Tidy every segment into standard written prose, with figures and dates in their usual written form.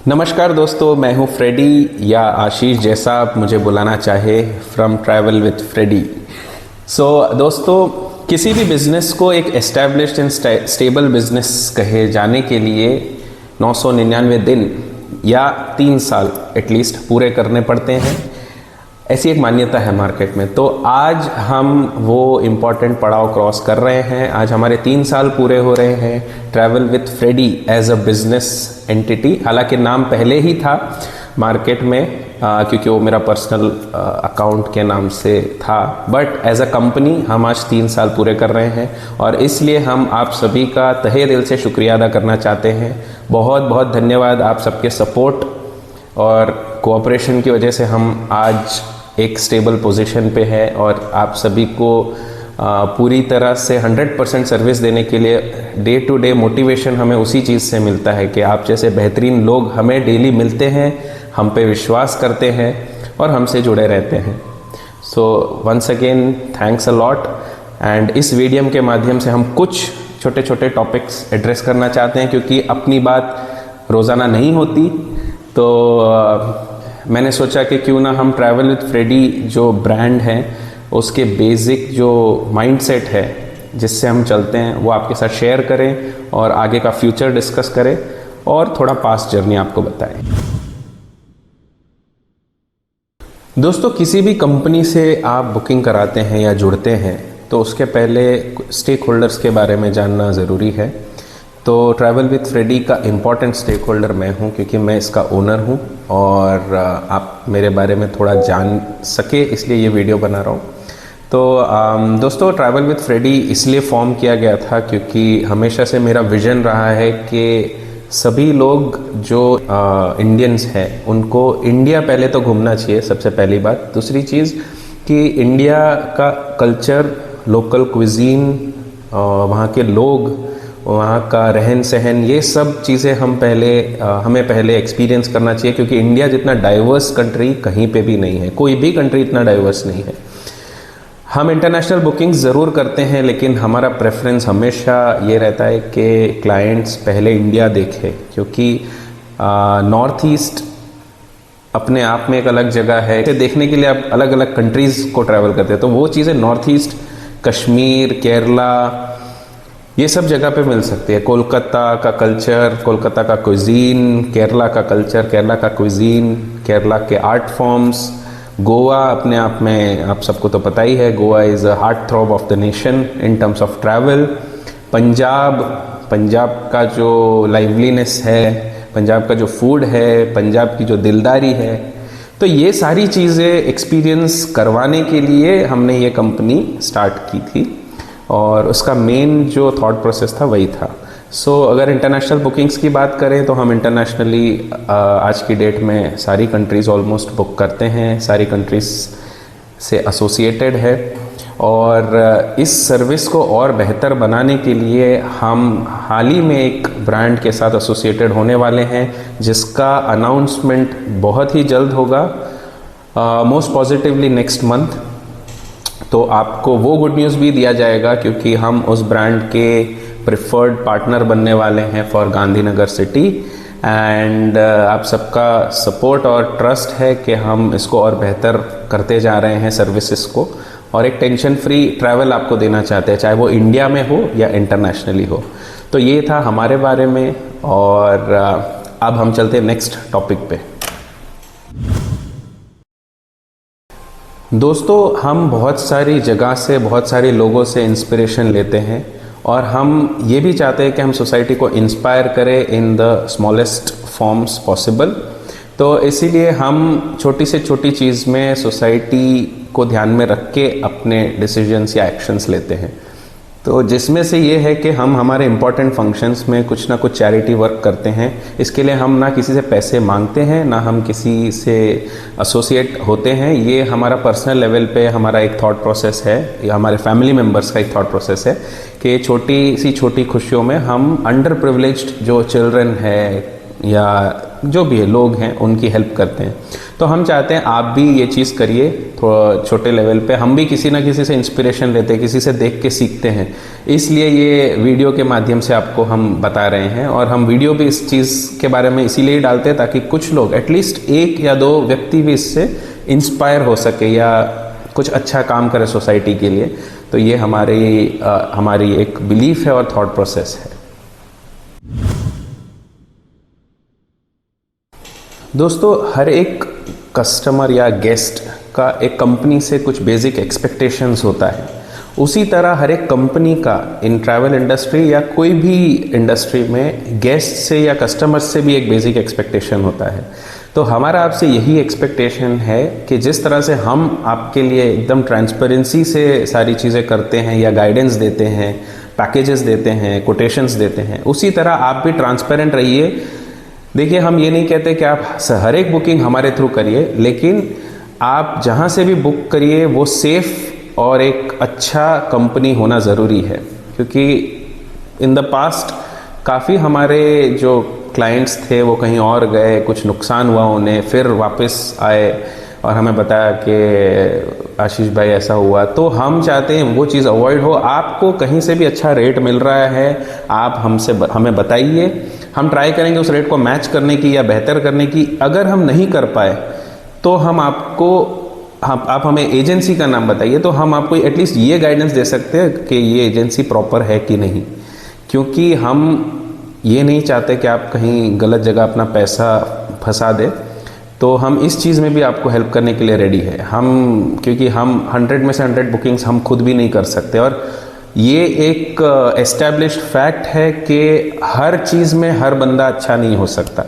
नमस्कार दोस्तों, मैं हूं फ्रेडी या आशीष, जैसा आप मुझे बुलाना चाहे, फ्रॉम ट्रैवल विथ फ्रेडी। दोस्तों, किसी भी बिजनेस को एक एस्टैब्लिश्ड एंड स्टेबल बिजनेस कहे जाने के लिए 999 दिन या 3 साल एटलीस्ट पूरे करने पड़ते हैं, ऐसी एक मान्यता है मार्केट में। तो आज हम वो इम्पॉर्टेंट पड़ाव क्रॉस कर रहे हैं। आज हमारे 3 साल पूरे हो रहे हैं travel with Freddy as a business entity. हालांकि नाम पहले ही था मार्केट में क्योंकि वो मेरा पर्सनल अकाउंट के नाम से था, बट एज अ कंपनी हम आज 3 साल पूरे कर रहे हैं और इसलिए हम आप सभी का तहे दिल से शुक्रिया अदा करना चाहते हैं। बहुत बहुत धन्यवाद। आप सबके सपोर्ट और कोऑपरेशन की वजह से हम आज एक स्टेबल पोजीशन पे है और आप सभी को पूरी तरह से 100% सर्विस देने के लिए डे टू डे मोटिवेशन हमें उसी चीज़ से मिलता है कि आप जैसे बेहतरीन लोग हमें डेली मिलते हैं, हम पे विश्वास करते हैं और हमसे जुड़े रहते हैं। So once again thanks a lot. And इस वीडियो के माध्यम से हम कुछ छोटे छोटे टॉपिक्स एड्रेस करना चाहते हैं क्योंकि अपनी बात रोज़ाना नहीं होती। तो मैंने सोचा कि क्यों ना हम ट्रैवल विथ फ्रेडी जो ब्रांड है उसके बेसिक जो माइंडसेट है जिससे हम चलते हैं वो आपके साथ शेयर करें और आगे का फ्यूचर डिस्कस करें और थोड़ा पास्ट जर्नी आपको बताएं। दोस्तों, किसी भी कंपनी से आप बुकिंग कराते हैं या जुड़ते हैं तो उसके पहले स्टेक होल्डर्स के बारे में जानना ज़रूरी है। तो ट्रैवल विथ फ्रेडी का इम्पॉर्टेंट स्टेक होल्डर मैं हूं क्योंकि मैं इसका ओनर हूं और आप मेरे बारे में थोड़ा जान सके इसलिए ये वीडियो बना रहा हूं। तो दोस्तों, ट्रैवल विथ फ्रेडी इसलिए फॉर्म किया गया था क्योंकि हमेशा से मेरा विजन रहा है कि सभी लोग जो इंडियंस हैं उनको इंडिया पहले तो घूमना चाहिए, सबसे पहली बात। दूसरी चीज़ कि इंडिया का कल्चर, लोकल क्विजीन, वहाँ के लोग, वहाँ का रहन सहन, ये सब चीज़ें हमें पहले एक्सपीरियंस करना चाहिए क्योंकि इंडिया जितना डाइवर्स कंट्री कहीं पे भी नहीं है, कोई भी कंट्री इतना डाइवर्स नहीं है। हम इंटरनेशनल बुकिंग्स ज़रूर करते हैं लेकिन हमारा प्रेफरेंस हमेशा ये रहता है कि क्लाइंट्स पहले इंडिया देखें क्योंकि नॉर्थ ईस्ट अपने आप में एक अलग जगह है। इसे देखने के लिए आप अलग अलग कंट्रीज़ को ट्रैवल करते हैं तो वो चीज़ें नॉर्थ ईस्ट, कश्मीर, केरला, ये सब जगह पे मिल सकती है। कोलकाता का कल्चर, कोलकाता का क्विजीन, केरला का कल्चर, केरला का क्विजीन, केरला के आर्ट फॉर्म्स, गोवा अपने आप में आप सबको तो पता ही है, Goa is a heart throb of the nation in terms of travel. Punjab का जो लाइवलीनेस है, पंजाब का जो फूड है, पंजाब की जो दिलदारी है, तो ये सारी चीज़ें एक्सपीरियंस करवाने के लिए हमने ये कंपनी स्टार्ट की थी और उसका मेन जो थॉट प्रोसेस था वही था। अगर इंटरनेशनल बुकिंग्स की बात करें तो हम इंटरनेशनली आज की डेट में सारी कंट्रीज़ ऑलमोस्ट बुक करते हैं, सारी कंट्रीज़ से एसोसिएटेड है और इस सर्विस को और बेहतर बनाने के लिए हम हाल ही में एक ब्रांड के साथ एसोसिएटेड होने वाले हैं जिसका अनाउंसमेंट बहुत ही जल्द होगा, मोस्ट पॉजिटिवली नेक्स्ट मंथ। तो आपको वो गुड न्यूज़ भी दिया जाएगा क्योंकि हम उस ब्रांड के प्रिफर्ड पार्टनर बनने वाले हैं फॉर गांधीनगर सिटी। एंड आप सबका सपोर्ट और ट्रस्ट है कि हम इसको और बेहतर करते जा रहे हैं सर्विसेज को और एक टेंशन फ्री ट्रैवल आपको देना चाहते हैं, चाहे वो इंडिया में हो या इंटरनेशनली हो। तो ये था हमारे बारे में और अब हम चलते हैं नेक्स्ट टॉपिक पे। दोस्तों, हम बहुत सारी जगह से, बहुत सारे लोगों से इंस्पिरेशन लेते हैं और हम ये भी चाहते हैं कि हम सोसाइटी को इंस्पायर करें in the smallest forms possible. तो इसीलिए हम छोटी से छोटी चीज़ में सोसाइटी को ध्यान में रख के अपने डिसीजंस या एक्शंस लेते हैं। तो जिसमें से ये है कि हम हमारे इम्पॉर्टेंट फंक्शंस में कुछ ना कुछ चैरिटी वर्क करते हैं। इसके लिए हम ना किसी से पैसे मांगते हैं, ना हम किसी से एसोसिएट होते हैं। ये हमारा पर्सनल लेवल पे हमारा एक थॉट प्रोसेस है, या हमारे फैमिली मेम्बर्स का एक थॉट प्रोसेस है कि छोटी खुशियों में हम अंडर प्रिविलेज्ड जो चिल्ड्रन है या जो भी है लोग हैं उनकी हेल्प करते हैं। तो हम चाहते हैं आप भी ये चीज़ करिए थोड़ा छोटे लेवल पे। हम भी किसी ना किसी से इंस्पिरेशन लेते हैं, किसी से देख के सीखते हैं, इसलिए ये वीडियो के माध्यम से आपको हम बता रहे हैं। और हम वीडियो भी इस चीज़ के बारे में इसीलिए डालते हैं ताकि कुछ लोग, एटलीस्ट 1 या 2 व्यक्ति भी इससे इंस्पायर हो सके या कुछ अच्छा काम करे सोसाइटी के लिए। तो ये हमारी एक बिलीफ है और थॉट प्रोसेस है। दोस्तों, हर एक कस्टमर या गेस्ट का एक कंपनी से कुछ बेसिक एक्सपेक्टेशंस होता है। उसी तरह हर एक कंपनी का इन ट्रैवल इंडस्ट्री या कोई भी इंडस्ट्री में गेस्ट से या कस्टमर से भी एक बेसिक एक्सपेक्टेशन होता है। तो हमारा आपसे यही एक्सपेक्टेशन है कि जिस तरह से हम आपके लिए एकदम ट्रांसपेरेंसी से सारी चीज़ें करते हैं या गाइडेंस देते हैं, पैकेजेस देते हैं, कोटेशंस देते हैं, उसी तरह आप भी ट्रांसपेरेंट रहिए। देखिए, हम ये नहीं कहते कि आप हर एक बुकिंग हमारे थ्रू करिए, लेकिन आप जहाँ से भी बुक करिए वो सेफ़ और एक अच्छा कंपनी होना ज़रूरी है। क्योंकि इन द पास्ट काफ़ी हमारे जो क्लाइंट्स थे वो कहीं और गए, कुछ नुकसान हुआ उन्हें, फिर वापस आए और हमें बताया कि आशीष भाई ऐसा हुआ। तो हम चाहते हैं वो चीज़ अवॉइड हो। आपको कहीं से भी अच्छा रेट मिल रहा है, आप हमें बताइए, हम ट्राई करेंगे उस रेट को मैच करने की या बेहतर करने की। अगर हम नहीं कर पाए तो आप हमें एजेंसी का नाम बताइए, तो हम आपको एटलीस्ट ये गाइडेंस दे सकते हैं कि ये एजेंसी प्रॉपर है कि नहीं। क्योंकि हम ये नहीं चाहते कि आप कहीं गलत जगह अपना पैसा फंसा दें। तो हम इस चीज़ में भी आपको हेल्प करने के लिए रेडी है। क्योंकि हम 100 में से 100 बुकिंग्स हम खुद भी नहीं कर सकते, और ये एक एस्टैब्लिश्ड फैक्ट है कि हर चीज़ में हर बंदा अच्छा नहीं हो सकता।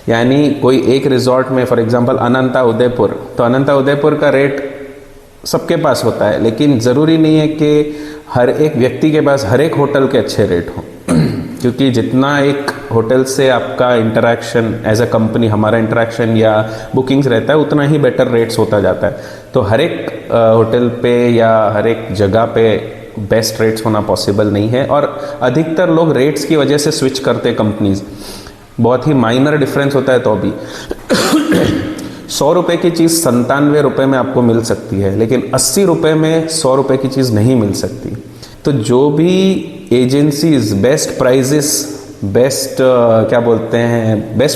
यानी कोई एक रिजॉर्ट में, फॉर एग्जांपल अनंता उदयपुर, तो अनंता उदयपुर का रेट सबके पास होता है, लेकिन ज़रूरी नहीं है कि हर एक व्यक्ति के पास हर एक होटल के अच्छे रेट हों। क्योंकि जितना एक होटल से आपका इंटरेक्शन एज अ कंपनी, हमारा इंटरेक्शन या बुकिंग्स रहता है, उतना ही बेटर रेट्स होता जाता है। तो हर एक होटल पे या हर एक जगह पे बेस्ट रेट्स होना पॉसिबल नहीं है, और अधिकतर लोग रेट्स की वजह से स्विच करते कंपनीज। बहुत ही माइनर डिफरेंस होता है तो भी 100 रुपये की चीज़ 97 रुपये में आपको मिल सकती है, लेकिन 80 रुपये में 100 रुपये की चीज़ नहीं मिल सकती। तो जो भी एजेंसीज बेस्ट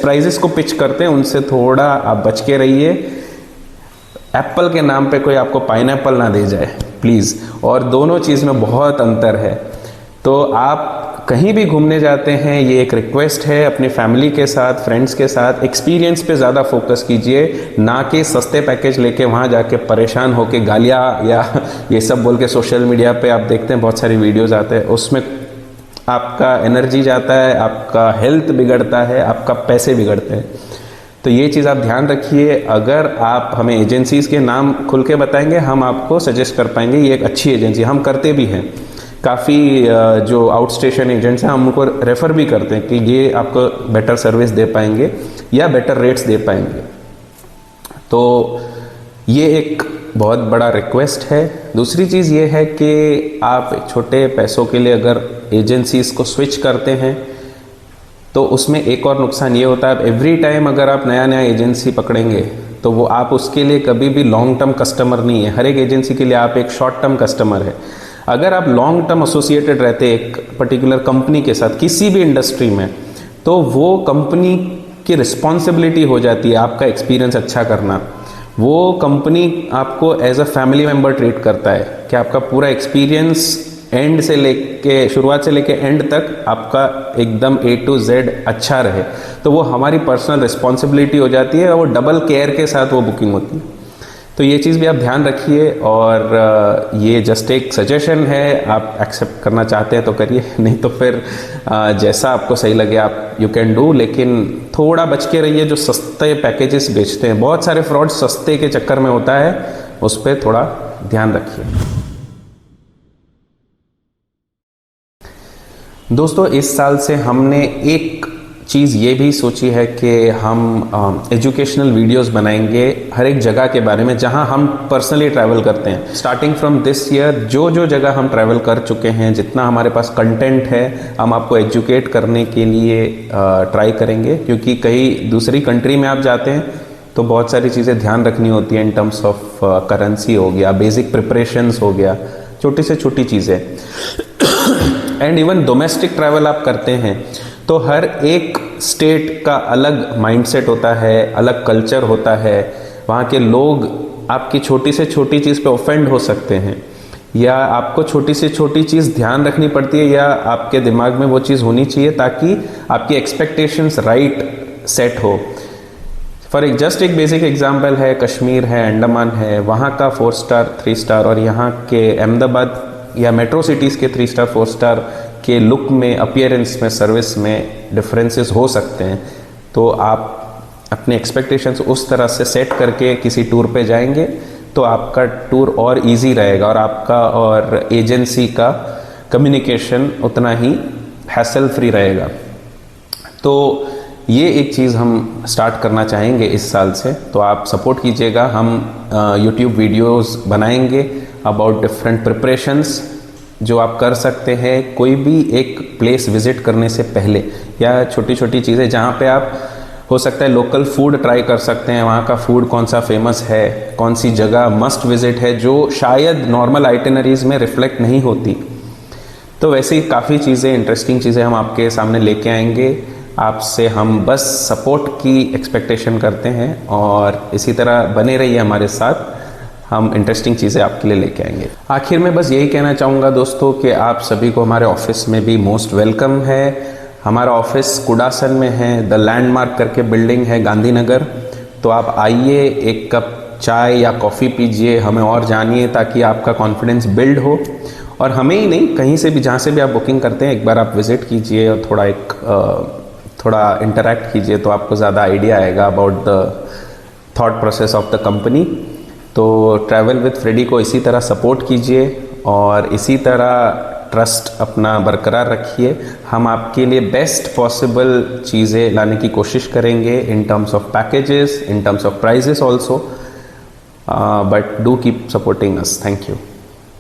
प्राइजेस को पिच करते हैं, उनसे थोड़ा आप बच के रहिए। एप्पल के नाम पे कोई आपको पाइनएप्पल ना दे जाए प्लीज़। और दोनों चीज़ में बहुत अंतर है। तो आप कहीं भी घूमने जाते हैं, ये एक रिक्वेस्ट है, अपनी फैमिली के साथ, फ्रेंड्स के साथ एक्सपीरियंस पे ज़्यादा फोकस कीजिए, ना कि सस्ते पैकेज लेके वहाँ जाके परेशान होके गालियाँ या ये सब बोल के सोशल मीडिया पे आप देखते हैं बहुत सारी वीडियोज़ आते हैं, उसमें आपका एनर्जी जाता है, आपका हेल्थ बिगड़ता है, आपका पैसे बिगड़ते हैं। तो ये चीज़ आप ध्यान रखिए। अगर आप हमें एजेंसीज़ के नाम खुल के बताएंगे, हम आपको सजेस्ट कर पाएंगे ये एक अच्छी एजेंसी। हम करते भी हैं, काफ़ी जो आउट स्टेशन एजेंट्स हैं हम उनको रेफ़र भी करते हैं कि ये आपको बेटर सर्विस दे पाएंगे या बेटर रेट्स दे पाएंगे। तो ये एक बहुत बड़ा रिक्वेस्ट है। दूसरी चीज़ ये है कि आप छोटे पैसों के लिए अगर एजेंसीज़ को स्विच करते हैं तो उसमें एक और नुकसान ये होता है, एवरी टाइम अगर आप नया एजेंसी पकड़ेंगे तो वो आप उसके लिए कभी भी लॉन्ग टर्म कस्टमर नहीं है। हर एक एजेंसी के लिए आप एक शॉर्ट टर्म कस्टमर है। अगर आप लॉन्ग टर्म एसोसिएटेड रहते एक पर्टिकुलर कंपनी के साथ किसी भी इंडस्ट्री में, तो वो कंपनी की रिस्पॉन्सिबिलिटी हो जाती है आपका एक्सपीरियंस अच्छा करना। वो कंपनी आपको as a family member treat करता है कि आपका पूरा एक्सपीरियंस एंड से लेके, शुरुआत से लेके एंड तक आपका एकदम A to Z अच्छा रहे। तो वो हमारी पर्सनल रिस्पॉन्सिबिलिटी हो जाती है और वो डबल केयर के साथ वो बुकिंग होती है। तो ये चीज़ भी आप ध्यान रखिए। और ये जस्ट एक सजेशन है, आप एक्सेप्ट करना चाहते हैं तो करिए, नहीं तो फिर जैसा आपको सही लगे आप यू कैन डू। लेकिन थोड़ा बच के रहिए जो सस्ते पैकेजेस बेचते हैं। बहुत सारे फ्रॉड सस्ते के चक्कर में होता है, उस पर थोड़ा ध्यान रखिए। दोस्तों, इस साल से हमने एक चीज़ ये भी सोची है कि हम एजुकेशनल वीडियोस बनाएंगे हर एक जगह के बारे में जहां हम पर्सनली ट्रैवल करते हैं। स्टार्टिंग फ्रॉम दिस ईयर जो जगह हम ट्रैवल कर चुके हैं, जितना हमारे पास कंटेंट है, हम आपको एजुकेट करने के लिए ट्राई करेंगे। क्योंकि कहीं दूसरी कंट्री में आप जाते हैं, तो बहुत सारी चीज़ें ध्यान रखनी होती है इन टर्म्स ऑफ करेंसी हो गया, बेसिक प्रिपरेशंस हो गया, छोटी से छोटी चीज़ें। एंड इवन डोमेस्टिक ट्रैवल आप करते हैं तो हर एक स्टेट का अलग माइंडसेट होता है, अलग कल्चर होता है, वहाँ के लोग आपकी छोटी से छोटी चीज़ पे ऑफेंड हो सकते हैं, या आपको छोटी से छोटी चीज़ ध्यान रखनी पड़ती है, या आपके दिमाग में वो चीज़ होनी चाहिए ताकि आपकी एक्सपेक्टेशंस राइट सेट हो। फॉर जस्ट एक बेसिक एग्जांपल है, कश्मीर है, अंडमान है, वहाँ का 4 स्टार 3 स्टार और यहाँ के अहमदाबाद या मेट्रो सिटीज़ के 3 स्टार 4 स्टार के लुक में, अपीयरेंस में, सर्विस में डिफरेंसेस हो सकते हैं। तो आप अपने एक्सपेक्टेशंस उस तरह से सेट करके किसी टूर पे जाएंगे तो आपका टूर और इजी रहेगा और आपका और एजेंसी का कम्युनिकेशन उतना ही हैसल फ्री रहेगा। तो ये एक चीज़ हम स्टार्ट करना चाहेंगे इस साल से, तो आप सपोर्ट कीजिएगा। हम यूट्यूब वीडियोस बनाएंगे अबाउट डिफरेंट प्रिपरेशंस जो आप कर सकते हैं कोई भी एक प्लेस विजिट करने से पहले, या छोटी छोटी चीज़ें जहाँ पे आप हो सकता है लोकल फूड ट्राई कर सकते हैं, वहाँ का फूड कौन सा फेमस है, कौन सी जगह मस्ट विजिट है जो शायद नॉर्मल आइटिनरीज में रिफ्लेक्ट नहीं होती। तो वैसे ही काफ़ी चीज़ें, इंटरेस्टिंग चीज़ें हम आपके सामने लेके आएंगे। आपसे हम बस सपोर्ट की एक्सपेक्टेशन करते हैं और इसी तरह बने रहिए हमारे साथ, हम इंटरेस्टिंग चीज़ें आपके लिए लेके आएंगे। आखिर में बस यही कहना चाहूँगा दोस्तों कि आप सभी को हमारे ऑफिस में भी मोस्ट वेलकम है। हमारा ऑफिस कुडासन में है, द लैंडमार्क करके बिल्डिंग है, गांधीनगर। तो आप आइए, एक कप चाय या कॉफ़ी पीजिए, हमें और जानिए ताकि आपका कॉन्फिडेंस बिल्ड हो। और हमें ही नहीं, कहीं से भी, जहाँ से भी आप बुकिंग करते हैं, एक बार आप विज़िट कीजिए और थोड़ा इंटरेक्ट कीजिए तो आपको ज़्यादा आइडिया आएगा about the thought process of the company. तो ट्रैवल विद फ्रेडी को इसी तरह सपोर्ट कीजिए और इसी तरह ट्रस्ट अपना बरकरार रखिए। हम आपके लिए बेस्ट पॉसिबल चीज़ें लाने की कोशिश करेंगे in terms of packages, in terms of prices also, but do keep supporting us. Thank you.